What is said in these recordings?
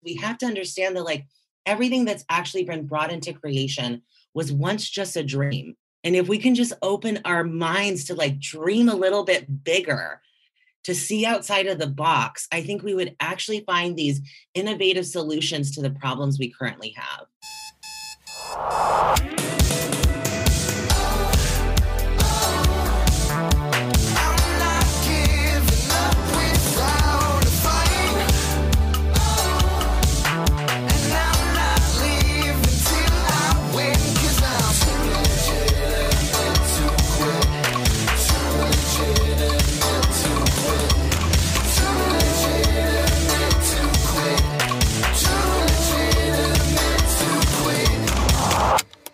We have to understand that like everything that's actually been brought into creation was once just a dream. And if we can just open our minds to like dream a little bit bigger, to see outside of the box, I think we would actually find these innovative solutions to the problems we currently have.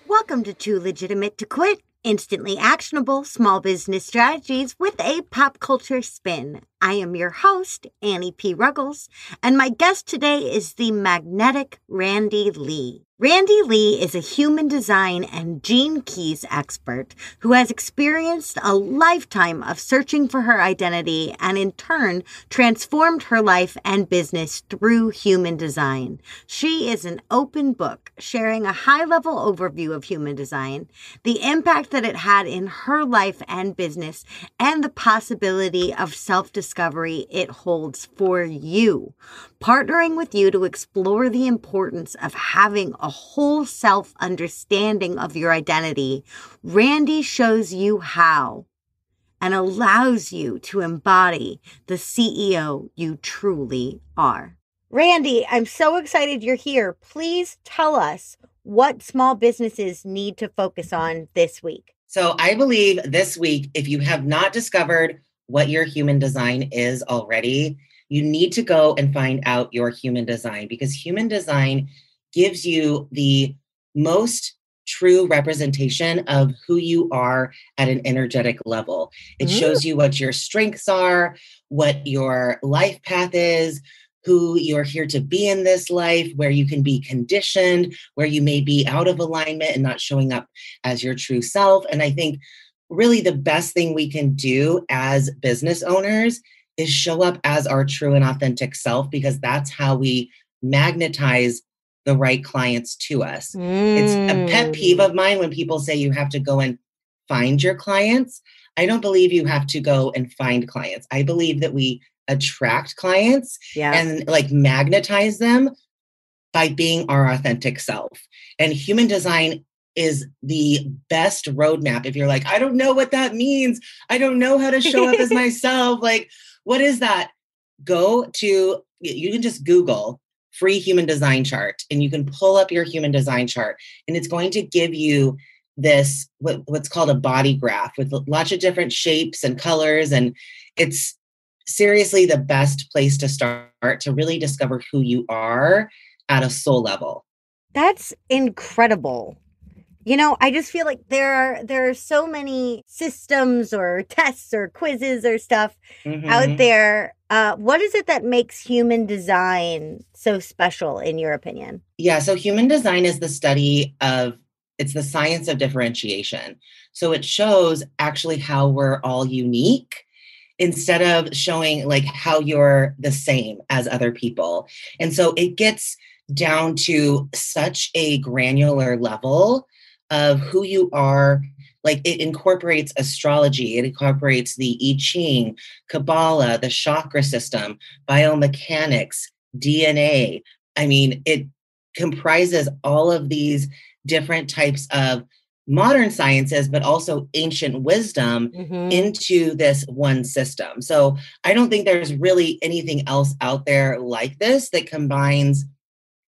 Welcome to Too Legitimate to Quit, instantly actionable small business strategies with a pop culture spin. I am your host, Annie P. Ruggles, and my guest today is the magnetic Randi Lee. Randi Lee is a human design and gene keys expert who has experienced a lifetime of searching for her identity and in turn transformed her life and business through human design. She is an open book, sharing a high-level overview of human design, the impact that it had in her life and business, and the possibility of self-discovery it holds for you. Partnering with you to explore the importance of having a whole self-understanding of your identity, Randi shows you how and allows you to embody the CEO you truly are. Randi, I'm so excited you're here. Please tell us what small businesses need to focus on this week. So I believe this week, if you have not discovered what your human design is already, you need to go and find out your human design, because human design gives you the most true representation of who you are at an energetic level. It shows you what your strengths are, what your life path is, who you're here to be in this life, where you can be conditioned, where you may be out of alignment and not showing up as your true self. And I think really the best thing we can do as business owners is show up as our true and authentic self, because that's how we magnetize the right clients to us. It's a pet peeve of mine when people say you have to go and find your clients. I don't believe you have to go and find clients. I believe that we attract clients and like magnetize them by being our authentic self. And human design is the best roadmap. If you're like, I don't know what that means, I don't know how to show up as myself. Like, what is that? You can just Google free human design chart and you can pull up your human design chart, and it's going to give you this, what's called a body graph with lots of different shapes and colors. And it's seriously the best place to start to really discover who you are at a soul level. That's incredible. You know, I just feel like there are so many systems or tests or quizzes or stuff out there. What is it that makes human design so special in your opinion? Yeah, so human design is the study of, it's the science of differentiation. So it shows actually how we're all unique instead of showing like how you're the same as other people. And so it gets down to such a granular level of who you are. Like it incorporates astrology, it incorporates the I Ching, Kabbalah, the chakra system, biomechanics, DNA. I mean, it comprises all of these different types of modern sciences, but also ancient wisdom into this one system. So I don't think there's really anything else out there like this that combines,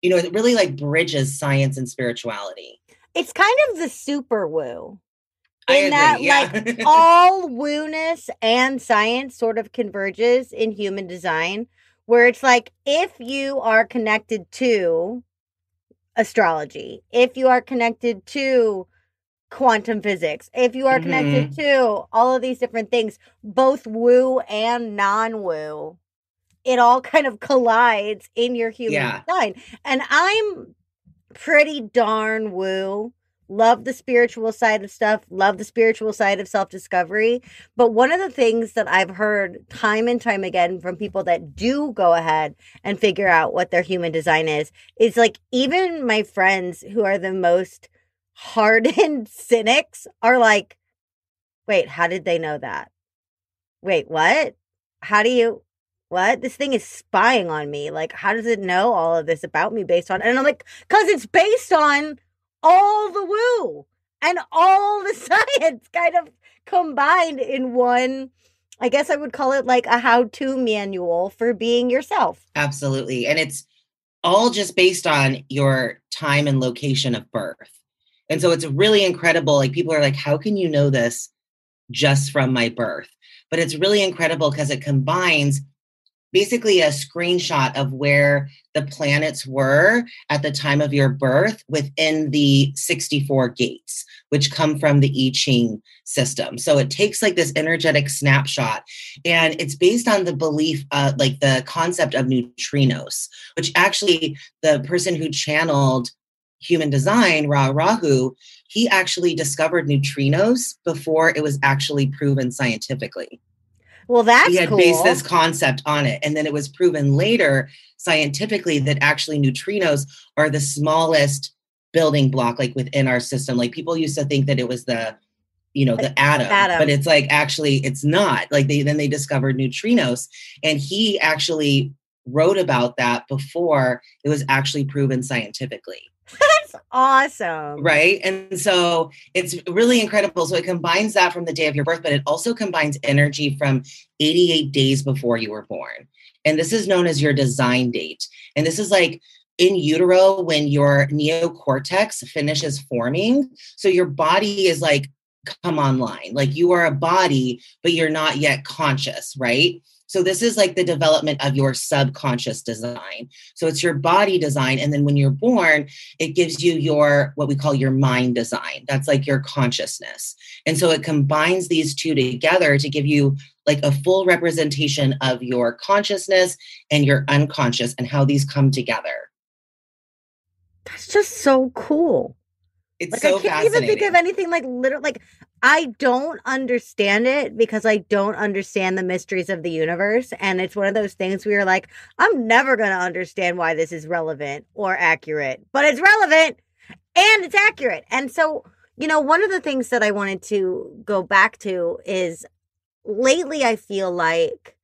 you know, it really like bridges science and spirituality. It's kind of the super woo. I agree, that yeah. like all woo-ness and science sort of converges in human design, where it's like if you are connected to astrology, if you are connected to quantum physics, if you are connected to all of these different things, both woo and non-woo, it all kind of collides in your human design. And I'm pretty darn woo, love the spiritual side of stuff, love the spiritual side of self-discovery. But one of the things that I've heard time and time again from people that do go ahead and figure out what their human design is like, even my friends who are the most hardened cynics are like, wait, how did they know that? Wait, what? How do you, what? This thing is spying on me. Like, how does it know all of this about me based on, and I'm like, because it's based on all the woo and all the science kind of combined in one. I guess I would call it like a how-to manual for being yourself. Absolutely. And it's all just based on your time and location of birth. And so it's really incredible. Like, people are like, how can you know this just from my birth? But it's really incredible because it combines basically a screenshot of where the planets were at the time of your birth within the 64 gates, which come from the I Ching system. So it takes like this energetic snapshot, and it's based on the belief, like the concept of neutrinos, which actually the person who channeled human design, Rahu, he actually discovered neutrinos before it was actually proven scientifically. Well, that's he had cool. based this concept on it. And then it was proven later scientifically that actually neutrinos are the smallest building block, like within our system. Like, people used to think that it was the atom, but it's like, actually it's not. Like, they discovered neutrinos, and he actually wrote about that before it was actually proven scientifically. That's awesome. Right. And so it's really incredible. So it combines that from the day of your birth, but it also combines energy from 88 days before you were born. And this is known as your design date. And this is like in utero when your neocortex finishes forming. So your body is like, come online. Like, you are a body, but you're not yet conscious, right? So this is like the development of your subconscious design. So it's your body design. And then when you're born, it gives you your, what we call your mind design. That's like your consciousness. And so it combines these two together to give you like a full representation of your consciousness and your unconscious and how these come together. That's just so cool. It's like, so I can't fascinating. even think of anything like literal. Like, I don't understand it because I don't understand the mysteries of the universe. And it's one of those things where you're like, I'm never going to understand why this is relevant or accurate, but it's relevant and it's accurate. And so, one of the things that I wanted to go back to is lately, I feel like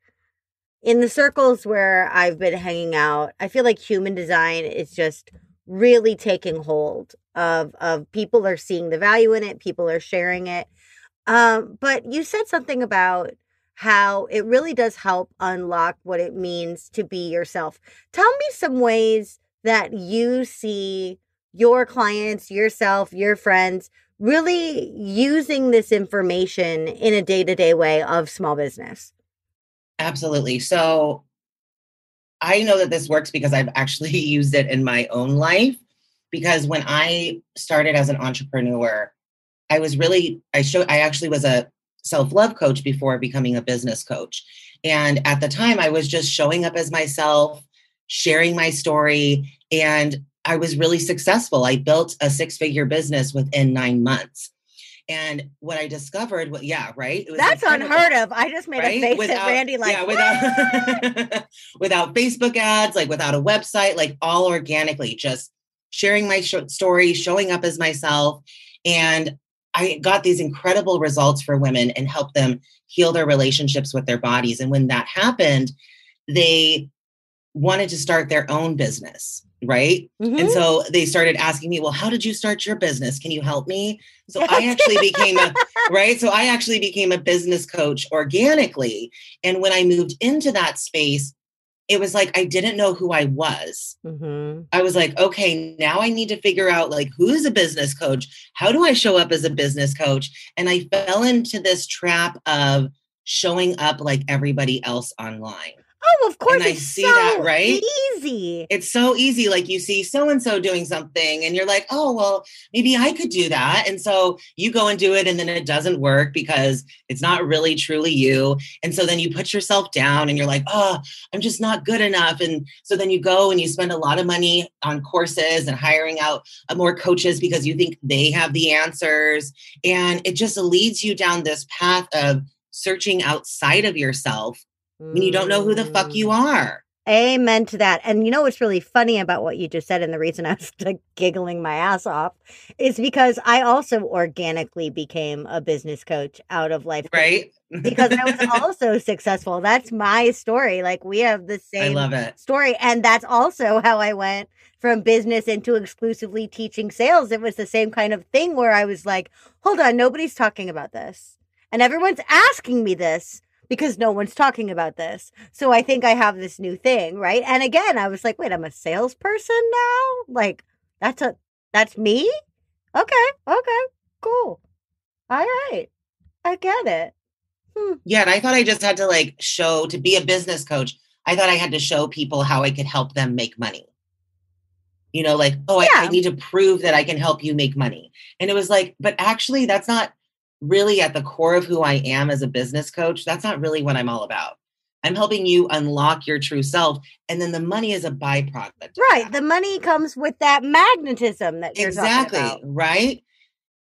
in the circles where I've been hanging out, I feel like human design is just really taking hold of people are seeing the value in it. People are sharing it. But you said something about how it really does help unlock what it means to be yourself. Tell me some ways that you see your clients, yourself, your friends really using this information in a day-to-day way of small business. Absolutely. So I know that this works because I've actually used it in my own life. Because when I started as an entrepreneur, I actually was a self-love coach before becoming a business coach. And at the time, I was just showing up as myself, sharing my story, and I was really successful. I built a 6-figure business within 9 months. And what I discovered, right? It was That's unheard of. I just made a face at Randi like, without Facebook ads, like without a website, like all organically, just sharing my story, showing up as myself. And I got these incredible results for women and helped them heal their relationships with their bodies. And when that happened, they wanted to start their own business, right? Mm-hmm. And so they started asking me, well, how did you start your business? Can you help me? So I actually became a business coach organically. And when I moved into that space, it was like, I didn't know who I was. Mm-hmm. I was like, okay, now I need to figure out like, who is a business coach? How do I show up as a business coach? And I fell into this trap of showing up like everybody else online. Oh, of course. And I It's see that, so right? easy. It's so easy. Like you see so-and-so doing something and you're like, oh, well, maybe I could do that. And so you go and do it and then it doesn't work because it's not really truly you. And so then you put yourself down and you're like, oh, I'm just not good enough. And so then you go and you spend a lot of money on courses and hiring out more coaches because you think they have the answers. And it just leads you down this path of searching outside of yourself when you don't know who the fuck you are. Amen to that. And you know what's really funny about what you just said, and the reason I was like giggling my ass off is because I also organically became a business coach out of life. Right? Because I was also successful. That's my story. Like we have the I same love it. story. And that's also how I went from business into exclusively teaching sales. It was the same kind of thing where I was like, hold on, nobody's talking about this. And everyone's asking me this because no one's talking about this. So I think I have this new thing, right? And again, I was like, wait, I'm a salesperson now? Like that's me? Okay, cool. All right. I get it. Yeah. And I thought I just had to like show to be a business coach. I thought I had to show people how I could help them make money. You know, like, oh, I need to prove that I can help you make money. And it was like, but actually, that's not really at the core of who I am as a business coach. That's not really what I'm all about. I'm helping you unlock your true self. And then the money is a byproduct. Right. The money comes with that magnetism that you're talking about. Right.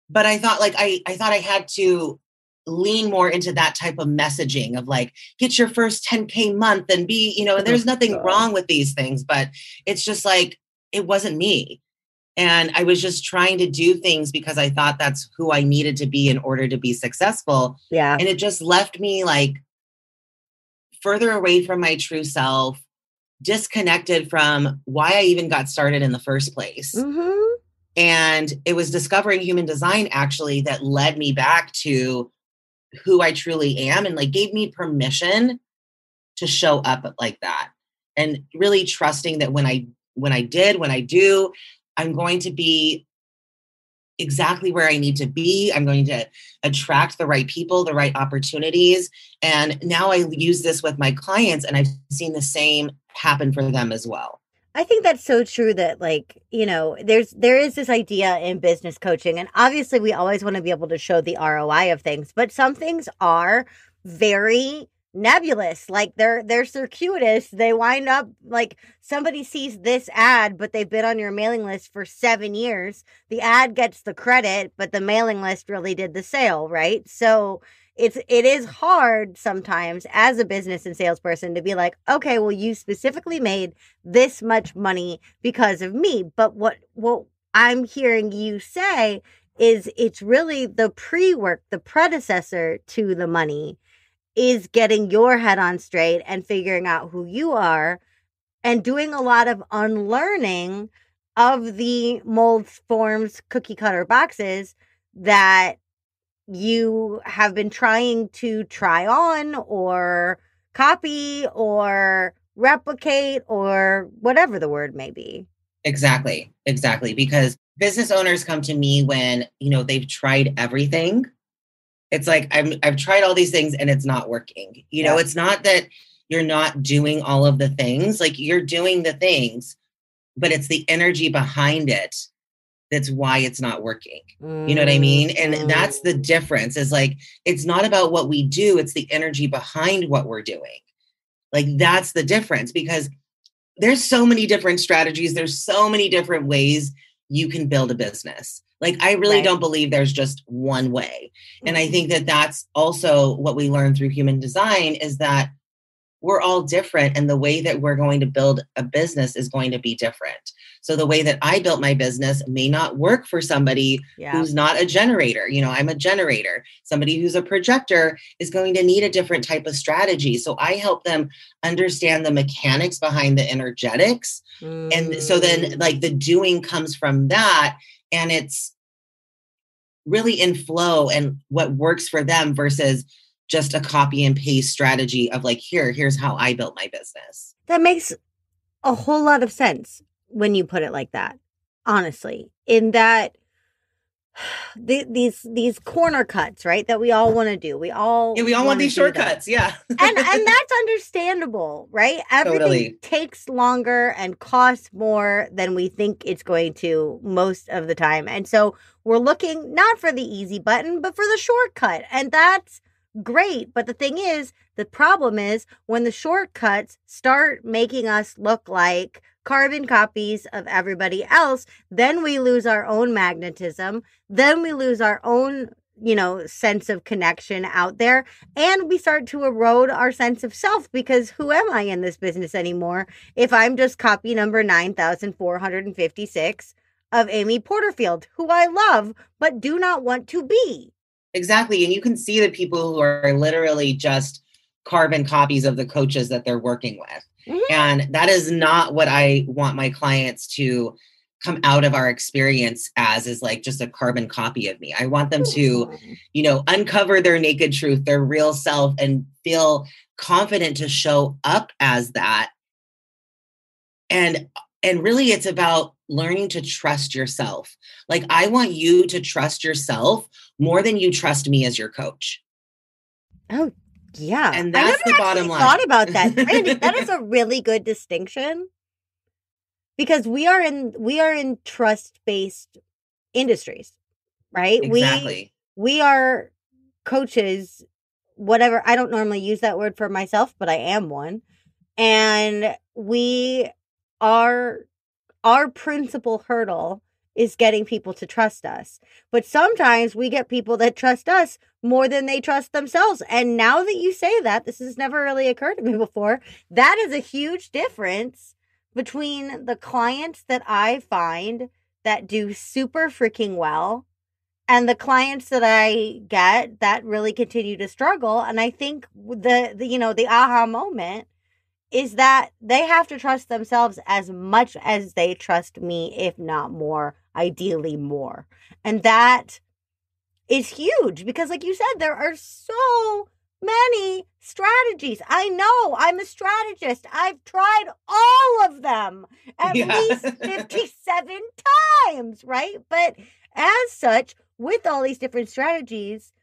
But I thought like, I thought I had to lean more into that type of messaging of like, get your first 10K month and be, you know, and there's nothing wrong with these things, but it's just like, it wasn't me. And I was just trying to do things because I thought that's who I needed to be in order to be successful. Yeah. And it just left me like further away from my true self, disconnected from why I even got started in the first place. Mm-hmm. And it was discovering human design actually that led me back to who I truly am and like gave me permission to show up like that. And really trusting that when I do, I'm going to be exactly where I need to be. I'm going to attract the right people, the right opportunities. And now I use this with my clients and I've seen the same happen for them as well. I think that's so true that like, you know, there is this idea in business coaching, and obviously we always want to be able to show the ROI of things, but some things are very nebulous. Like they're circuitous. They wind up like somebody sees this ad, but they've been on your mailing list for 7 years. The ad gets the credit, but the mailing list really did the sale, right? So it is hard sometimes as a business and salesperson to be like, okay, well, you specifically made this much money because of me. But what I'm hearing you say is it's really the pre-work, the predecessor to the money is getting your head on straight and figuring out who you are and doing a lot of unlearning of the molds, forms, cookie cutter boxes that you have been trying to try on or copy or replicate or whatever the word may be. Exactly. Because business owners come to me when, you know, they've tried everything. It's like, I've tried all these things and it's not working. You know, it's not that you're not doing all of the things, like you're doing the things, but it's the energy behind it. That's why it's not working. You know what I mean? And that's the difference is like, it's not about what we do. It's the energy behind what we're doing. Like that's the difference because there's so many different strategies. There's so many different ways you can build a business. Like, I really don't believe there's just one way. And I think that that's also what we learn through human design is that we're all different. And the way that we're going to build a business is going to be different. So the way that I built my business may not work for somebody who's not a generator. You know, I'm a generator. Somebody who's a projector is going to need a different type of strategy. So I help them understand the mechanics behind the energetics. And so then like the doing comes from that. And it's really in flow and what works for them versus just a copy and paste strategy of like, here's how I built my business. That makes a whole lot of sense when you put it like that, honestly, in that these corner cuts, right? That we all want to do. We all want these shortcuts. Yeah. and that's understandable, right? Everything Totally. takes longer and costs more than we think it's going to most of the time. And so we're looking not for the easy button, but for the shortcut. And that's great. But the thing is, the problem is when the shortcuts start making us look like carbon copies of everybody else, then we lose our own magnetism. Then we lose our own, sense of connection out there. And we start to erode our sense of self, because who am I in this business anymore if I'm just copy number 9,456 of Amy Porterfield, who I love, but do not want to be. Exactly. And you can see the people who are literally just carbon copies of the coaches that they're working with. Mm-hmm. And that is not what I want my clients to come out of our experience as, is like just a carbon copy of me. I want them to, uncover their naked truth, their real self, and feel confident to show up as that. And really it's about learning to trust yourself. Like, I want you to trust yourself more than you trust me as your coach. Oh, yeah. And that's the bottom line. I thought about that. Randi, that is a really good distinction, because we are in trust-based industries, right? Exactly. We are coaches, whatever. I don't normally use that word for myself, but I am one. And our principal hurdle is getting people to trust us. But sometimes we get people that trust us more than they trust themselves. And now that you say that, this has never really occurred to me before, that is a huge difference between the clients that I find that do super freaking well and the clients that I get that really continue to struggle. And I think the aha moment is that they have to trust themselves as much as they trust me, if not more, ideally more. And that is huge, because like you said, there are so many strategies. I know, I'm a strategist. I've tried all of them at least 57 times, right? But as such, with all these different strategies,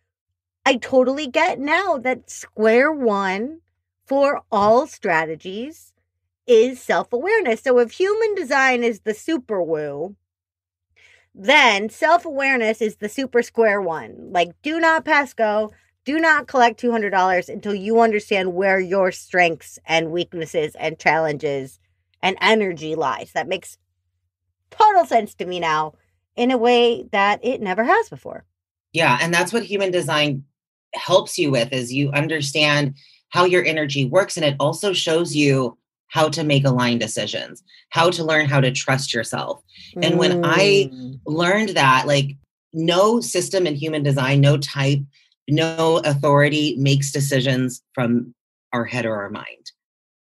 I totally get now that square one for all strategies is self-awareness. So if human design is the super woo, then self-awareness is the super square one. Like, do not pass go. Do not collect $200 until you understand where your strengths and weaknesses and challenges and energy lies. That makes total sense to me now in a way that it never has before. Yeah. And that's what human design helps you with, is you understand how your energy works. And it also shows you how to make aligned decisions, how to learn how to trust yourself. And when I learned that, like, no system in human design, no type, no authority makes decisions from our head or our mind.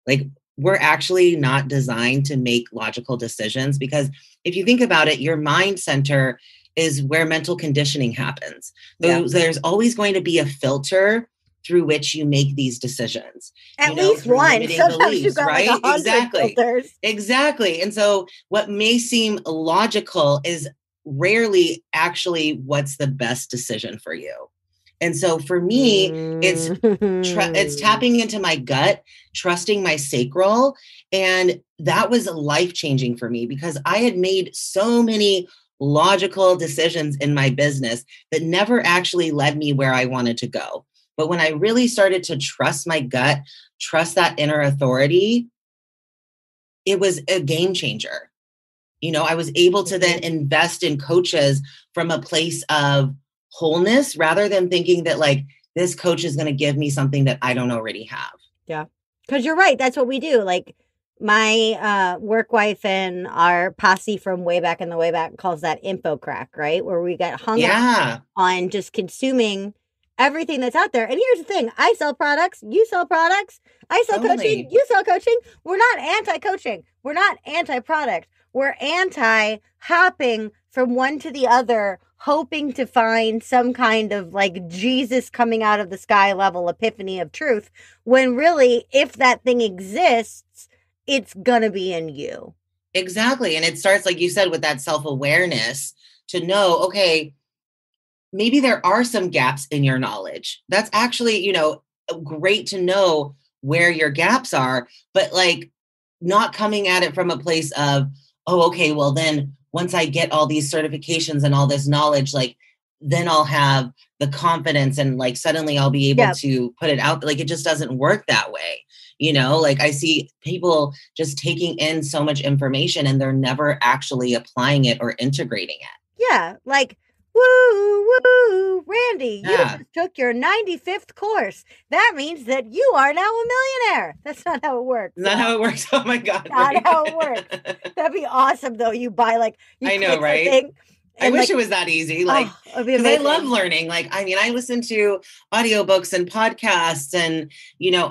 Like, we're actually not designed to make logical decisions, because if you think about it, your mind center is where mental conditioning happens. There's always going to be a filter through which you make these decisions. At least one. Sometimes beliefs, you've got right? Like 100 filters. Exactly. And so what may seem logical is rarely actually what's the best decision for you. And so for me, it's tapping into my gut, trusting my sacral. And that was life-changing for me, because I had made so many logical decisions in my business that never actually led me where I wanted to go. But when I really started to trust my gut, trust that inner authority, it was a game changer. I was able to then invest in coaches from a place of wholeness, rather than thinking that, like, this coach is going to give me something that I don't already have. Yeah. Because you're right. That's what we do. Like, my work wife and our posse from way back in the way back calls that info crack, right? Where we get hung up on just consuming everything that's out there. And here's the thing. I sell products. You sell products. I sell coaching. You sell coaching. We're not anti-coaching. We're not anti-product. We're anti-hopping from one to the other, hoping to find some kind of like Jesus coming out of the sky level epiphany of truth, when really, if that thing exists, it's gonna be in you. Exactly. And it starts, like you said, with that self-awareness to know, okay, maybe there are some gaps in your knowledge. That's actually, great to know where your gaps are, but like not coming at it from a place of, oh, okay, well then once I get all these certifications and all this knowledge, like then I'll have the confidence and like suddenly I'll be able to put it out. Like it just doesn't work that way. Like I see people just taking in so much information and they're never actually applying it or integrating it. Yeah. Like, woo, Randi, you just took your 95th course. That means that you are now a millionaire. That's not how it works. Not how it works. Oh my God. Not how it works. That'd be awesome though. You buy like, I know, right? I wish it was that easy. Like, because I love learning. Like, I mean, I listen to audiobooks and podcasts and,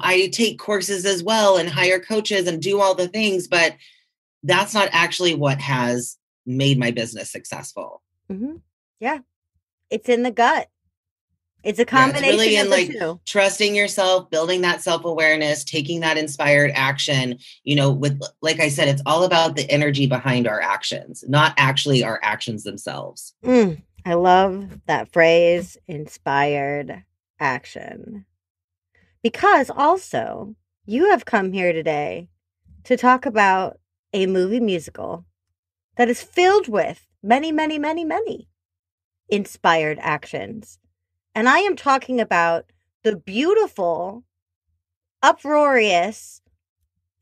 I take courses as well and hire coaches and do all the things, but that's not actually what has made my business successful. Mm-hmm. Yeah. It's in the gut. It's a combination it's really of in the like two. Trusting yourself, building that self-awareness, taking that inspired action, with, like I said, it's all about the energy behind our actions, not actually our actions themselves. I love that phrase, inspired action. Because also you have come here today to talk about a movie musical that is filled with many, many, many, many inspired actions. And I am talking about the beautiful, uproarious,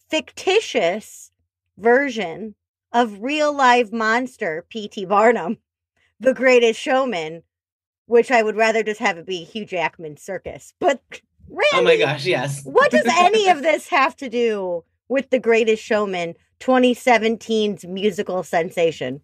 fictitious version of real life monster P.T. Barnum, The Greatest Showman, which I would rather just have it be Hugh Jackman's circus. But Randi, oh my gosh, yes. What does any of this have to do with The Greatest Showman, 2017's musical sensation?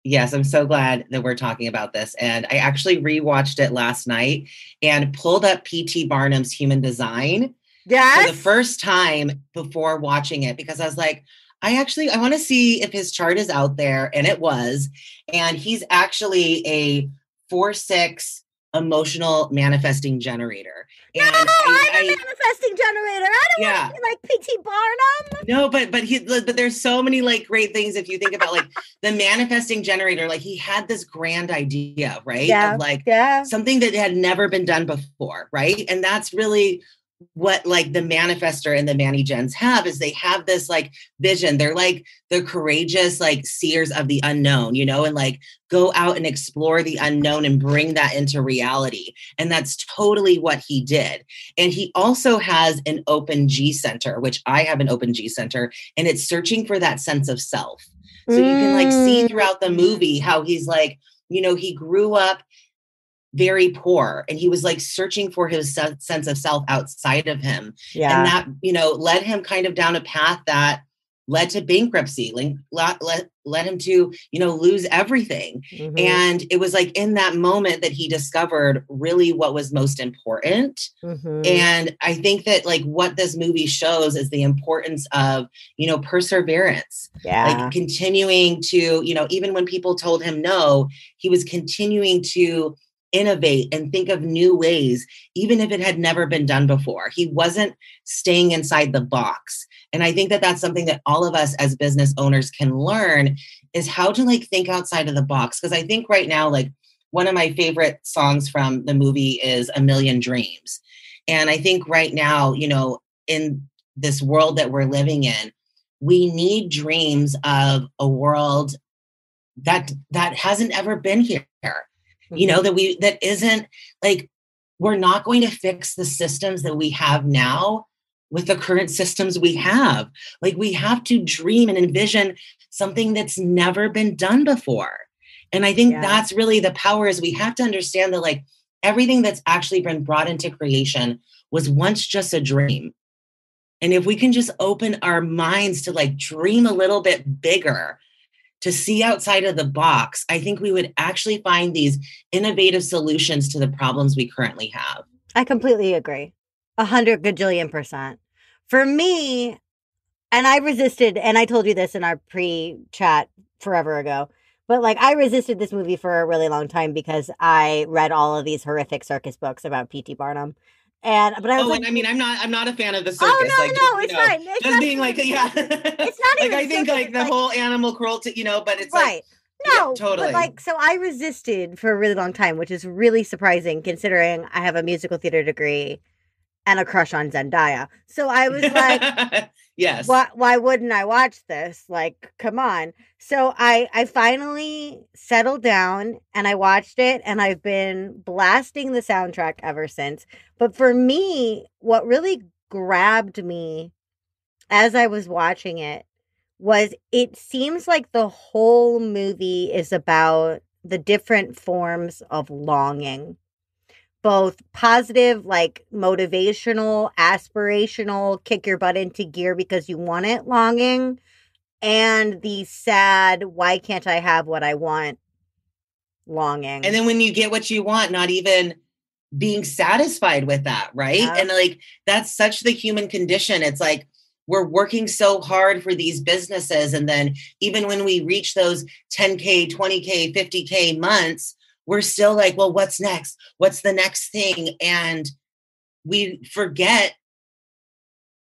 Yes, I'm so glad that we're talking about this. And I actually rewatched it last night and pulled up P.T. Barnum's Human Design for the first time before watching it, because I was like, I want to see if his chart is out there. And it was. And he's actually a 4/6 emotional manifesting generator. And I'm a manifesting generator. I don't want to be like P.T. Barnum. No, but there's so many like great things if you think about like the manifesting generator. Like he had this grand idea, right? Yeah, of like something that had never been done before, right? And that's really what like the manifestor and the Manny Gens have, is they have this like vision. They're like the courageous like seers of the unknown, and like go out and explore the unknown and bring that into reality. And that's totally what he did. And he also has an open G center, which I have an open G center, and it's searching for that sense of self. So you can like see throughout the movie how he's like, he grew up very poor and he was like searching for his sense of self outside of him. Yeah. And that, led him kind of down a path that led to bankruptcy, led him to, lose everything. Mm-hmm. And it was like in that moment that he discovered really what was most important. Mm-hmm. And I think that like what this movie shows is the importance of, perseverance, like continuing to, even when people told him no, he was continuing to innovate and think of new ways, even if it had never been done before. He wasn't staying inside the box. And I think that that's something that all of us as business owners can learn, is how to like think outside of the box. Because I think right now, like one of my favorite songs from the movie is A Million Dreams. And I think right now, in this world that we're living in, we need dreams of a world that hasn't ever been here. That isn't like, we're not going to fix the systems that we have now with the current systems we have. Like we have to dream and envision something that's never been done before. And I think that's really the power, is we have to understand that like everything that's actually been brought into creation was once just a dream. And if we can just open our minds to like dream a little bit bigger, to see outside of the box, I think we would actually find these innovative solutions to the problems we currently have. I completely agree. 100 gajillion%. For me, and I resisted, and I told you this in our pre-chat forever ago, but like I resisted this movie for a really long time because I read all of these horrific circus books about P.T. Barnum. I'm not a fan of the circus. Oh, no, it's fine. It's just being like, It's not like, even I think like the whole animal cruelty, but it's right. No, totally. but like, so I resisted for a really long time, which is really surprising considering I have a musical theater degree and a crush on Zendaya. So I was like, Yes. why wouldn't I watch this? Like, come on. So I finally settled down and I watched it, and I've been blasting the soundtrack ever since. But for me, what really grabbed me as I was watching it seems like the whole movie is about the different forms of longing, both positive, like motivational, aspirational, kick your butt into gear because you want it longing, and the sad, why can't I have what I want longing. And then when you get what you want, not even being satisfied with that, right? Yeah. And like, that's such the human condition. It's like, we're working so hard for these businesses. And then even when we reach those 10K, 20K, 50K months, we're still like, well, what's next? What's the next thing? And we forget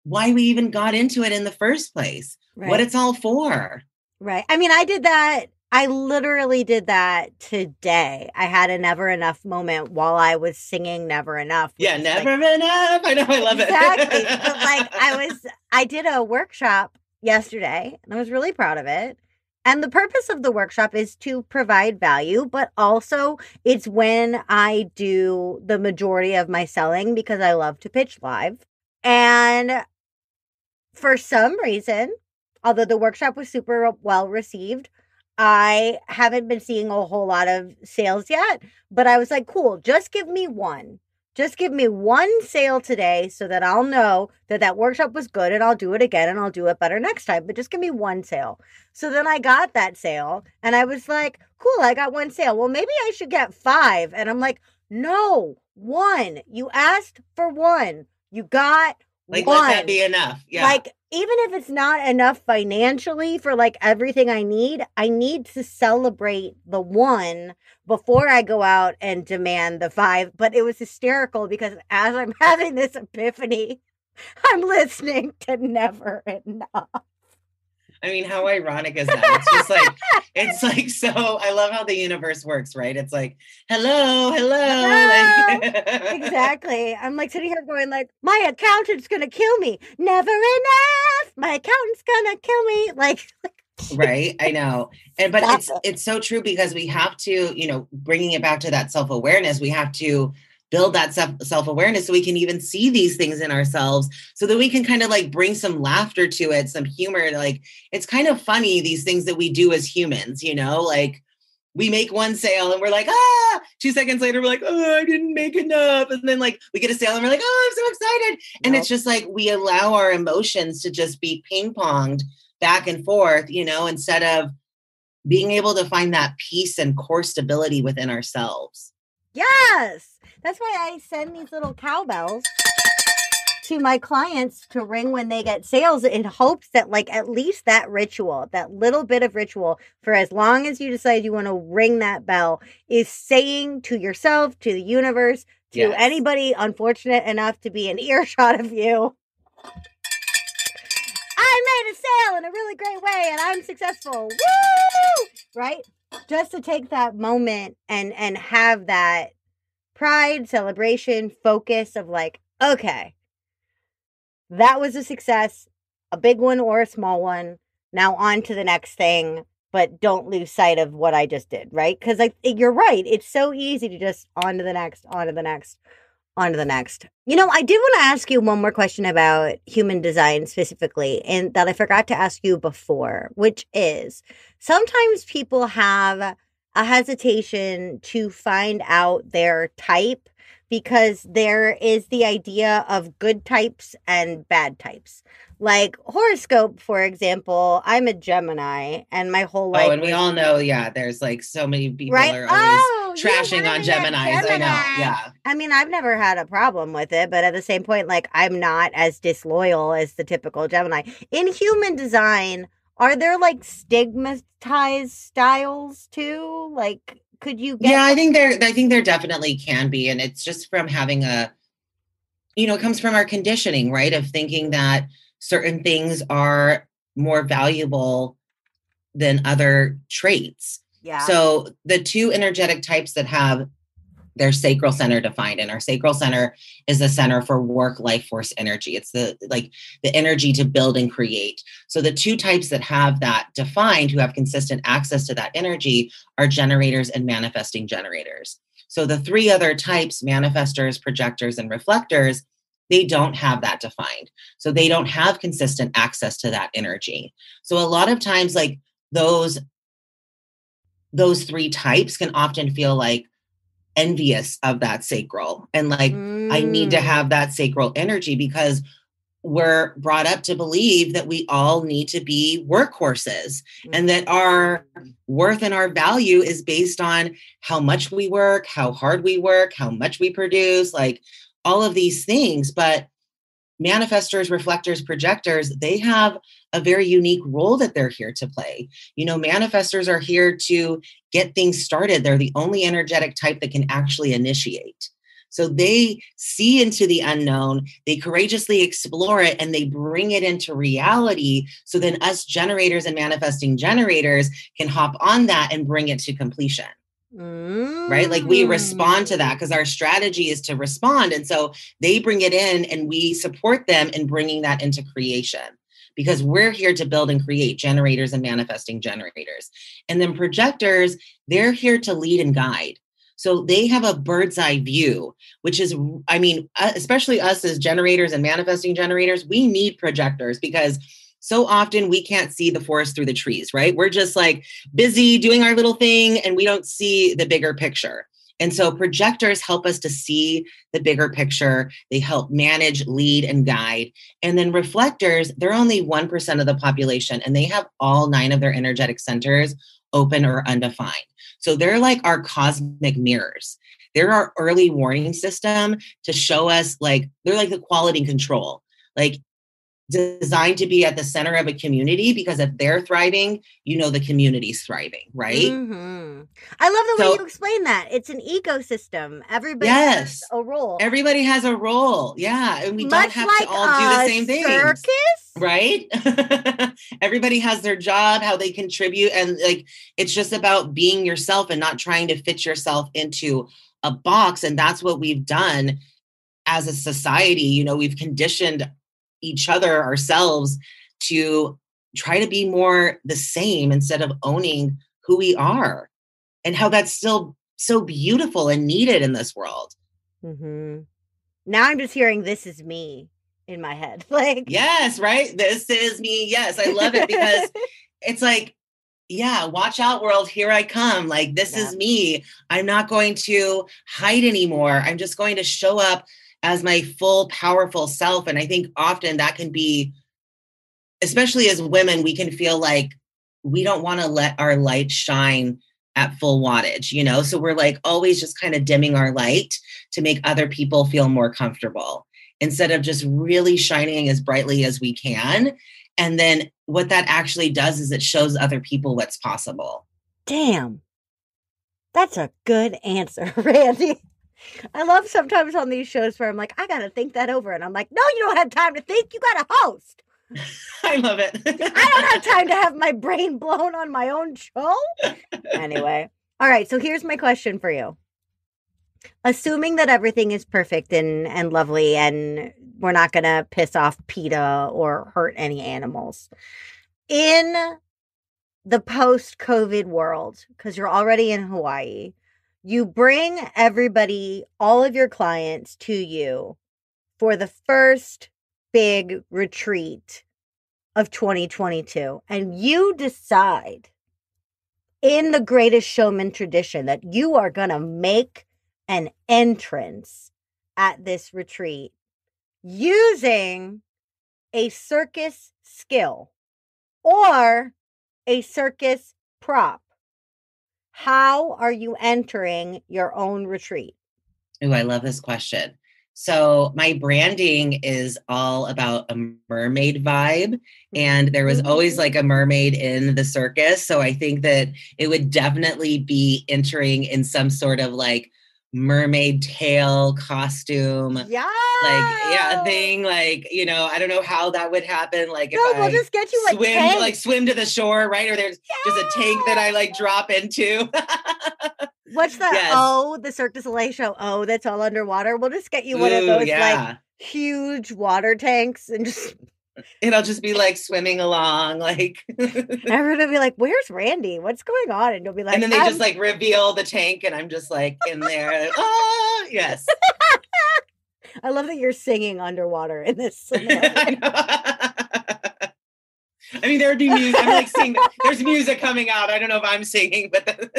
why we even got into it in the first place, Right. What it's all for. Right. I mean, I did that. I literally did that today. I had a never enough moment while I was singing Never Enough. Yeah, never enough. I know, I love exactly. it. But like I did a workshop yesterday and I was really proud of it. And the purpose of the workshop is to provide value, but also it's when I do the majority of my selling because I love to pitch live. And for some reason, although the workshop was super well received, I haven't been seeing a whole lot of sales yet, but I was like, cool, just give me one. Just give me one sale today so that I'll know that that workshop was good and I'll do it again and I'll do it better next time. But just give me one sale. So then I got that sale and I was like, cool, I got one sale. Well, maybe I should get 5. And I'm like, no, 1. You asked for 1. You got like, 1. let that be enough. Yeah. Like, even if it's not enough financially for like everything I need to celebrate the 1 before I go out and demand the 5. But it was hysterical because as I'm having this epiphany, I'm listening to Never Enough. I mean, how ironic is that? It's just like, it's like, so I love how the universe works, right? It's like, hello. Like, exactly. I'm like sitting here going like, my accountant's going to kill me. Never enough. My accountant's going to kill me. Like, right. I know. But it's so true because we have to, bringing it back to that self-awareness, we have to build that self-awareness so we can even see these things in ourselves so that we can kind of like bring some laughter to it, some humor. Like, it's kind of funny, these things that we do as humans, like we make one sale and we're like, 2 seconds later, we're like, oh, I didn't make enough. And then like we get a sale and we're like, oh, I'm so excited. And it's just like, we allow our emotions to just be ping ponged back and forth, instead of being able to find that peace and core stability within ourselves. Yes. That's why I send these little cowbells to my clients to ring when they get sales in hopes that like at least that ritual, that little bit of ritual for as long as you decide you want to ring that bell is saying to yourself, to the universe, to anybody unfortunate enough to be in earshot of you, I made a sale in a really great way and I'm successful. Woo! Right? Just to take that moment and have that pride, celebration, focus of like, okay, that was a success, a big one or a small one. Now on to the next thing, but don't lose sight of what I just did, right? Because you're right. It's so easy to just on to the next, on to the next, on to the next. I did want to ask you one more question about human design specifically, and that I forgot to ask you before, which is sometimes people have a hesitation to find out their type because there is the idea of good types and bad types. Like horoscope, for example, I'm a Gemini and my whole life. Oh, and we all know, there's like so many people are always trashing on Geminis. I know. Yeah. I mean, I've never had a problem with it, but at the same point, like I'm not as disloyal as the typical Gemini. In human design, are there like stigmatized styles too? Like, could you get? Yeah, I think there definitely can be. And it's just from having it comes from our conditioning, right? Of thinking that certain things are more valuable than other traits. Yeah. So the two energetic types that have their sacral center defined, and our sacral center is the center for work, life force energy. It's the energy to build and create. So the two types that have that defined, who have consistent access to that energy, are generators and manifesting generators. So the three other types, manifestors, projectors, and reflectors, they don't have that defined. So they don't have consistent access to that energy. So a lot of times, like those three types can often feel like envious of that sacral, and like, I need to have that sacral energy, because we're brought up to believe that we all need to be workhorses, and that our worth and our value is based on how much we work, how hard we work, how much we produce, like all of these things. But manifestors, reflectors, projectors, they have a very unique role that they're here to play. You know, manifestors are here to get things started. They're the only energetic type that can actually initiate. So they see into the unknown, they courageously explore it, and they bring it into reality. So then us generators and manifesting generators can hop on that and bring it to completion. Right? Like we respond to that because our strategy is to respond. And so they bring it in and we support them in bringing that into creation, because we're here to build and create, generators and manifesting generators. And then projectors, they're here to lead and guide. So they have a bird's eye view, which is, I mean, especially us as generators and manifesting generators, we need projectors, because so often we can't see the forest through the trees, right? We're just like busy doing our little thing and we don't see the bigger picture. And so projectors help us to see the bigger picture. They help manage, lead, and guide. And then reflectors, they're only 1% of the population, and they have all 9 of their energetic centers open or undefined. So they're like our cosmic mirrors. They're our early warning system to show us, like, they're like the quality control, like designed to be at the center of a community, because if they're thriving, you know, the community's thriving, right? Mm-hmm. I love the way you explain that. It's an ecosystem. Everybody has a role. Everybody has a role. Yeah. And we don't have to all do the same things. Circus? Right? Everybody has their job, how they contribute. And like, it's just about being yourself and not trying to fit yourself into a box. And that's what we've done as a society. You know, we've conditioned each other, ourselves, to try to be more the same instead of owning who we are, and how that's still so beautiful and needed in this world. Mm-hmm. Now I'm just hearing "this is me" in my head. Like, yes, right? This is me. Yes, I love it, because it's like, yeah, watch out, world. Here I come. Like, this is me. I'm not going to hide anymore. I'm just going to show up as my full, powerful self. And I think often that can be, especially as women, we can feel like we don't want to let our light shine at full wattage, you know? So we're like always just kind of dimming our light to make other people feel more comfortable, instead of just really shining as brightly as we can. And then what that actually does is it shows other people what's possible. Damn. That's a good answer, Randi. I love sometimes on these shows where I'm like, I got to think that over. And I'm like, no, you don't have time to think. You got to host. I love it. I don't have time to have my brain blown on my own show. Anyway. All right. So here's my question for you. Assuming that everything is perfect and lovely, and we're not going to piss off PETA or hurt any animals. In the post-COVID world, because you're already in Hawaii, you bring everybody, all of your clients, to you for the first big retreat of 2022. And you decide, in the Greatest Showman tradition, that you are going to make an entrance at this retreat using a circus skill or a circus prop. How are you entering your own retreat? Oh, I love this question. So my branding is all about a mermaid vibe, and there was always like a mermaid in the circus. So I think that it would definitely be entering in some sort of like mermaid tail costume. Yeah. Thing, like, I don't know how that would happen. Like if we'll just get you a tank. swim to the shore, right? Or there's just a tank that I like drop into. What's that? Yes. Oh, the Cirque du Soleil show. Oh, that's all underwater. We'll just get you one of those like huge water tanks and just. It'll just be like swimming along, like. Everyone will be like, "Where's Randi? What's going on?" And you'll be like, and then they just like reveal the tank, and I'm just like in there. Oh, yes. I love that you're singing underwater in this. I mean, there would be music. I'm like singing. There's music coming out. I don't know if I'm singing, but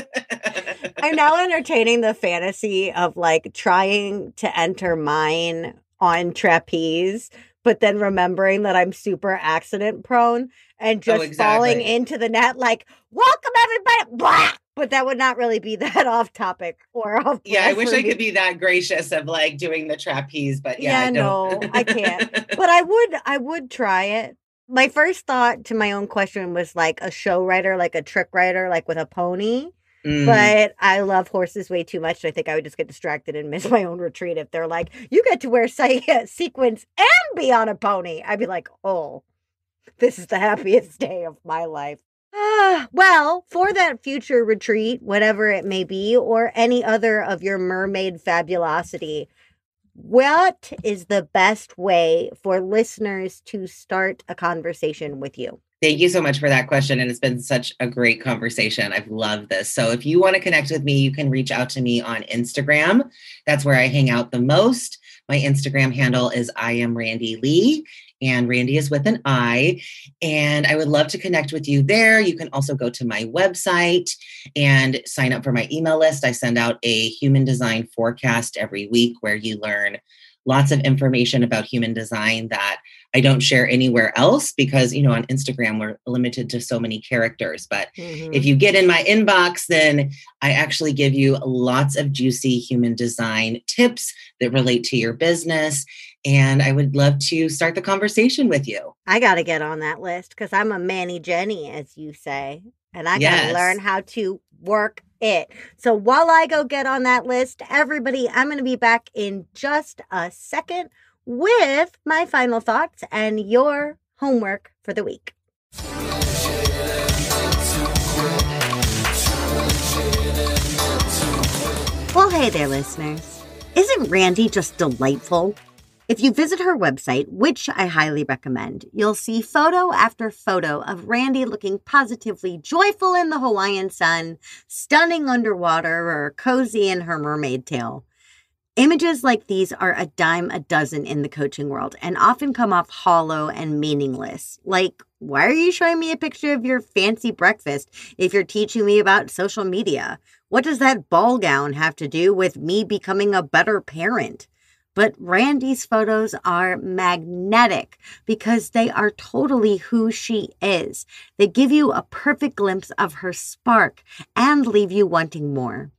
I'm now entertaining the fantasy of like trying to enter mine on trapeze, but then remembering that I'm super accident prone and just falling into the net like, welcome everybody. Blah! But that would not really be that off topic or off. Yeah, I wish I could be that gracious of like doing the trapeze, but no, I can't. But I would try it. My first thought to my own question was like a show rider, like a trick rider, like with a pony. But I love horses way too much. So I think I would just get distracted and miss my own retreat if they're like, you get to wear sequins and be on a pony. I'd be like, oh, this is the happiest day of my life. Well, for that future retreat, whatever it may be, or any other of your mermaid fabulosity, what is the best way for listeners to start a conversation with you? Thank you so much for that question. And it's been such a great conversation. I've loved this. So if you want to connect with me, you can reach out to me on Instagram. That's where I hang out the most. My Instagram handle is I am Randi Lee, and Randi is with an I. And I would love to connect with you there. You can also go to my website and sign up for my email list. I send out a human design forecast every week where you learn lots of information about human design that I don't share anywhere else because, on Instagram, we're limited to so many characters. But if you get in my inbox, then I actually give you lots of juicy human design tips that relate to your business. And I would love to start the conversation with you. I got to get on that list because I'm a Manny Jenny, as you say, and I got to learn how to work it. So while I go get on that list, everybody, I'm going to be back in just a second with my final thoughts and your homework for the week. Well, hey there, listeners. Isn't Randi just delightful? If you visit her website, which I highly recommend, you'll see photo after photo of Randi looking positively joyful in the Hawaiian sun, stunning underwater, or cozy in her mermaid tail. Images like these are a dime a dozen in the coaching world and often come off hollow and meaningless. Like, why are you showing me a picture of your fancy breakfast if you're teaching me about social media? What does that ball gown have to do with me becoming a better parent? But Randi's photos are magnetic because they are totally who she is. They give you a perfect glimpse of her spark and leave you wanting more.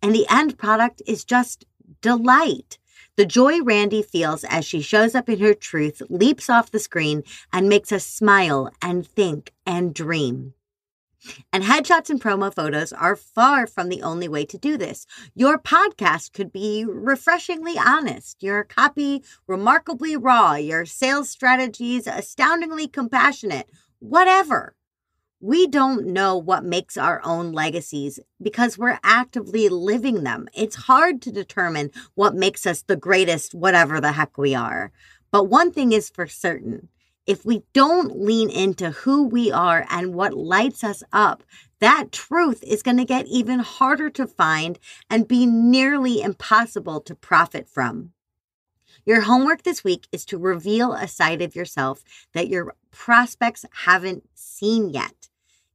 And the end product is just delight. The joy Randi feels as she shows up in her truth leaps off the screen and makes us smile and think and dream. And headshots and promo photos are far from the only way to do this. Your podcast could be refreshingly honest, your copy remarkably raw, your sales strategies astoundingly compassionate, whatever. We don't know what makes our own legacies because we're actively living them. It's hard to determine what makes us the greatest, whatever the heck we are. But one thing is for certain. If we don't lean into who we are and what lights us up, that truth is going to get even harder to find and be nearly impossible to profit from. Your homework this week is to reveal a side of yourself that your prospects haven't seen yet.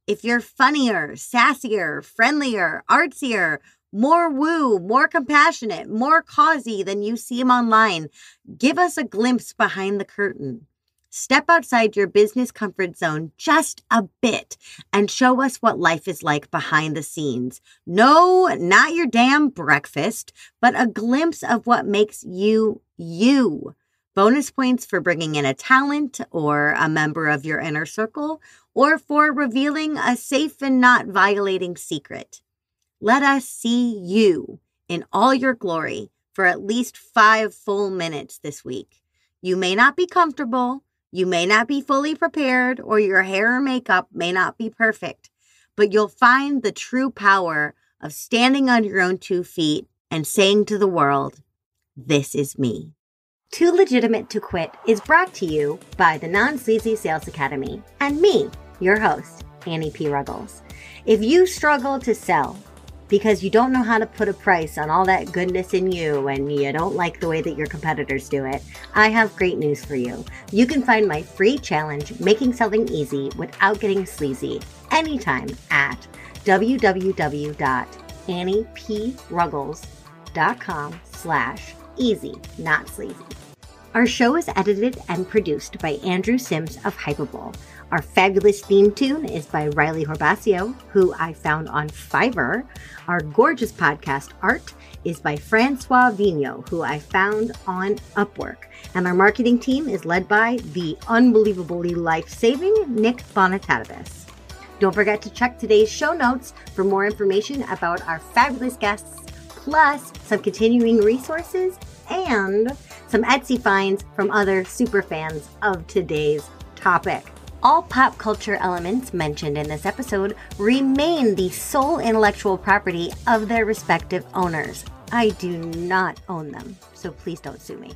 If you're funnier, sassier, friendlier, artsier, more woo, more compassionate, more causey than you seem online, give us a glimpse behind the curtain. Step outside your business comfort zone just a bit and show us what life is like behind the scenes. No, not your damn breakfast, but a glimpse of what makes you, you. Bonus points for bringing in a talent or a member of your inner circle, or for revealing a safe and not violating secret. Let us see you in all your glory for at least 5 full minutes this week. You may not be comfortable, you may not be fully prepared, or your hair or makeup may not be perfect, but you'll find the true power of standing on your own 2 feet and saying to the world, "This is me." Too Legitimate to Quit is brought to you by the Non-Sleazy Sales Academy and me, your host, Annie P. Ruggles. If you struggle to sell because you don't know how to put a price on all that goodness in you and you don't like the way that your competitors do it, I have great news for you. You can find my free challenge, Making Selling Easy Without Getting Sleazy, anytime at www.anniePruggles.com/easy, not sleazy. Our show is edited and produced by Andrew Sims of Hypable. Our fabulous theme tune is by Riley Horbasio, who I found on Fiverr. Our gorgeous podcast art is by Francois Vigneault, who I found on Upwork. And our marketing team is led by the unbelievably life-saving Nick Bonatatabis. Don't forget to check today's show notes for more information about our fabulous guests, plus some continuing resources and some Etsy finds from other super fans of today's topic. All pop culture elements mentioned in this episode remain the sole intellectual property of their respective owners. I do not own them, so please don't sue me.